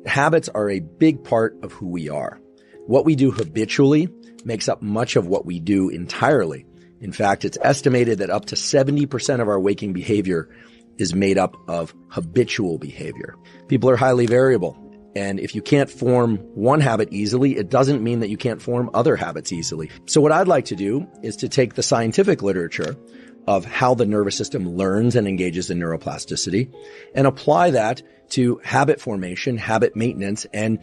habits are a big part of who we are. What we do habitually makes up much of what we do entirely. In fact, it's estimated that up to 70% of our waking behavior is made up of habitual behavior. People are highly variable. And if you can't form one habit easily, it doesn't mean that you can't form other habits easily. So what I'd like to do is to take the scientific literature of how the nervous system learns and engages in neuroplasticity and apply that to habit formation, habit maintenance, and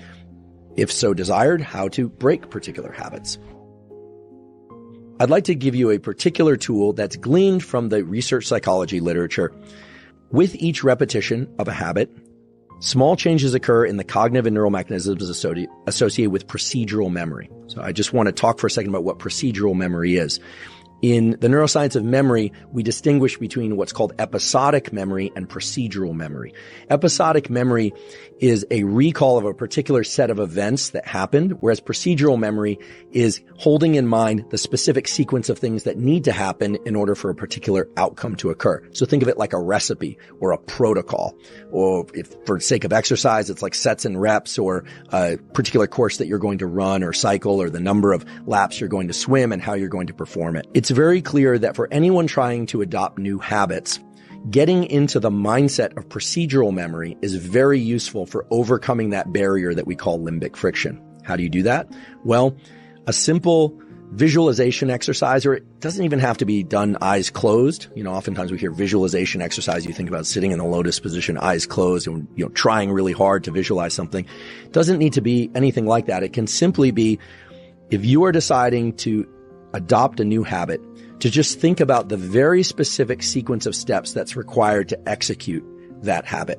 if so desired, how to break particular habits. I'd like to give you a particular tool that's gleaned from the research psychology literature. With each repetition of a habit, small changes occur in the cognitive and neural mechanisms associated with procedural memory. So I just want to talk for a second about what procedural memory is. In the neuroscience of memory, we distinguish between what's called episodic memory and procedural memory. Episodic memory is a recall of a particular set of events that happened, whereas procedural memory is holding in mind the specific sequence of things that need to happen in order for a particular outcome to occur. So think of it like a recipe or a protocol, or if for the sake of exercise, it's like sets and reps, or a particular course that you're going to run or cycle, or the number of laps you're going to swim and how you're going to perform it. It's very clear that for anyone trying to adopt new habits, getting into the mindset of procedural memory is very useful for overcoming that barrier that we call limbic friction. How do you do that? Well, a simple visualization exercise, or it doesn't even have to be done eyes closed. Oftentimes we hear visualization exercise. You think about sitting in the lotus position, eyes closed, and, trying really hard to visualize something. It doesn't need to be anything like that. It can simply be, if you are deciding to adopt a new habit, to just think about the very specific sequence of steps that's required to execute that habit.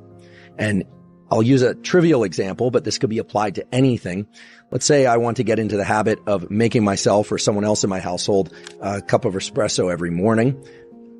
And I'll use a trivial example, but this could be applied to anything. Let's say I want to get into the habit of making myself or someone else in my household a cup of espresso every morning.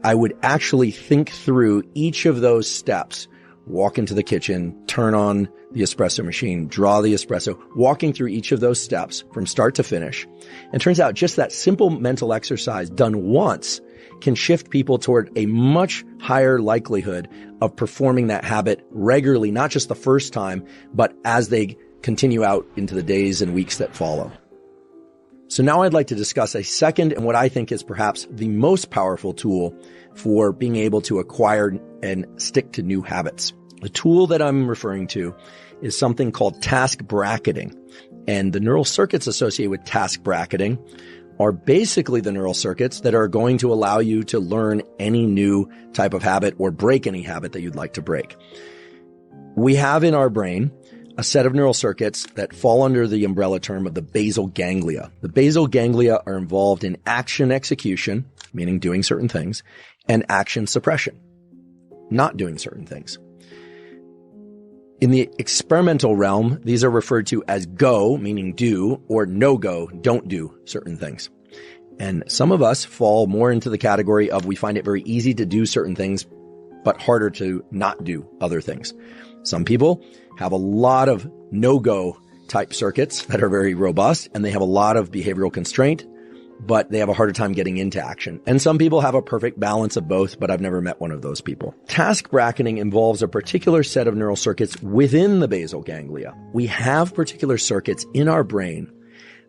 I would actually think through each of those steps. Walk into the kitchen, turn on the espresso machine, draw the espresso, walking through each of those steps from start to finish. And it turns out just that simple mental exercise done once can shift people toward a much higher likelihood of performing that habit regularly, not just the first time, but as they continue out into the days and weeks that follow. So now I'd like to discuss a second and what I think is perhaps the most powerful tool for being able to acquire and stick to new habits. The tool that I'm referring to is something called task bracketing. And the neural circuits associated with task bracketing are basically the neural circuits that are going to allow you to learn any new type of habit or break any habit that you'd like to break. We have in our brain a set of neural circuits that fall under the umbrella term of the basal ganglia. The basal ganglia are involved in action execution, meaning doing certain things, and action suppression, not doing certain things. In the experimental realm, these are referred to as go, meaning do, or no go, don't do certain things. And some of us fall more into the category of we find it very easy to do certain things, but harder to not do other things. Some people have a lot of no-go type circuits that are very robust, and they have a lot of behavioral constraint, but they have a harder time getting into action. And some people have a perfect balance of both, but I've never met one of those people. Task bracketing involves a particular set of neural circuits within the basal ganglia. We have particular circuits in our brain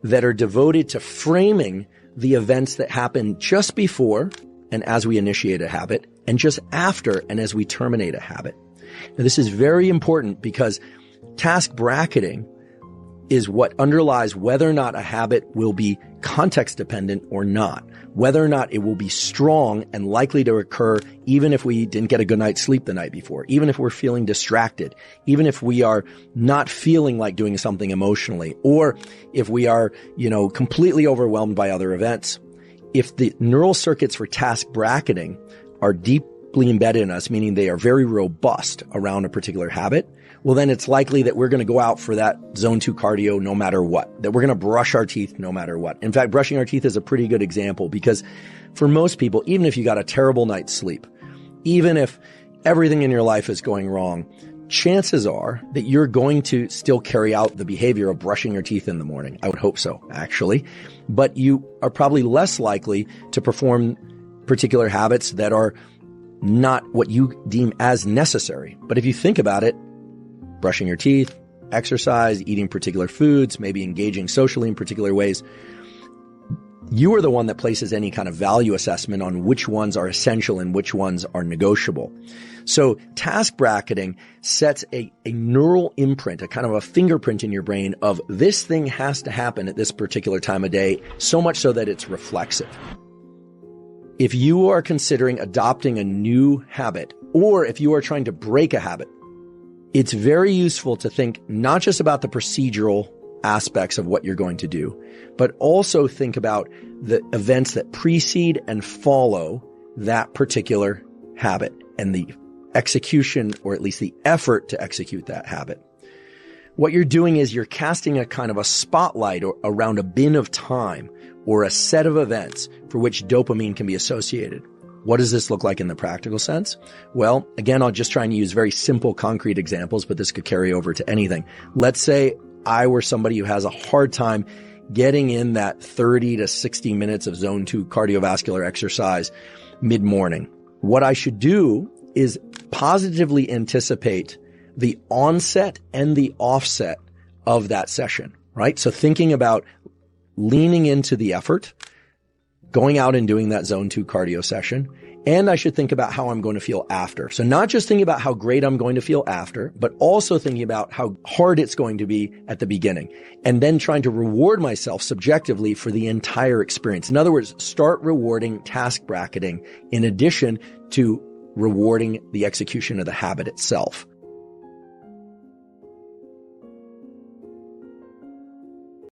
that are devoted to framing the events that happen just before and as we initiate a habit, and just after and as we terminate a habit. Now, this is very important because task bracketing is what underlies whether or not a habit will be context dependent or not, whether or not it will be strong and likely to occur even if we didn't get a good night's sleep the night before, even if we're feeling distracted, even if we are not feeling like doing something emotionally, or if we are, completely overwhelmed by other events. If the neural circuits for task bracketing are deeply embedded in us, meaning they are very robust around a particular habit, well, then it's likely that we're going to go out for that zone 2 cardio no matter what, that we're going to brush our teeth no matter what. In fact, brushing our teeth is a pretty good example because for most people, even if you got a terrible night's sleep, even if everything in your life is going wrong, chances are that you're going to still carry out the behavior of brushing your teeth in the morning. I would hope so, actually. But you are probably less likely to perform particular habits that are not what you deem as necessary. But if you think about it, brushing your teeth, exercise, eating particular foods, maybe engaging socially in particular ways, you are the one that places any kind of value assessment on which ones are essential and which ones are negotiable. So task bracketing sets a neural imprint, a kind of a fingerprint in your brain of this thing has to happen at this particular time of day, so much so that it's reflexive. If you are considering adopting a new habit, or if you are trying to break a habit, it's very useful to think not just about the procedural aspects of what you're going to do, but also think about the events that precede and follow that particular habit and the execution, or at least the effort to execute that habit. What you're doing is you're casting a kind of a spotlight around a bin of time or a set of events for which dopamine can be associated. What does this look like in the practical sense? Well, again, I'll just try and use very simple, concrete examples, but this could carry over to anything. Let's say I were somebody who has a hard time getting in that 30 to 60 minutes of zone 2 cardiovascular exercise mid-morning. What I should do is positively anticipate the onset and the offset of that session, right? So thinking about leaning into the effort, going out and doing that zone 2 cardio session, and I should think about how I'm going to feel after. So not just thinking about how great I'm going to feel after, but also thinking about how hard it's going to be at the beginning, and then trying to reward myself subjectively for the entire experience. In other words, start rewarding task bracketing in addition to rewarding the execution of the habit itself.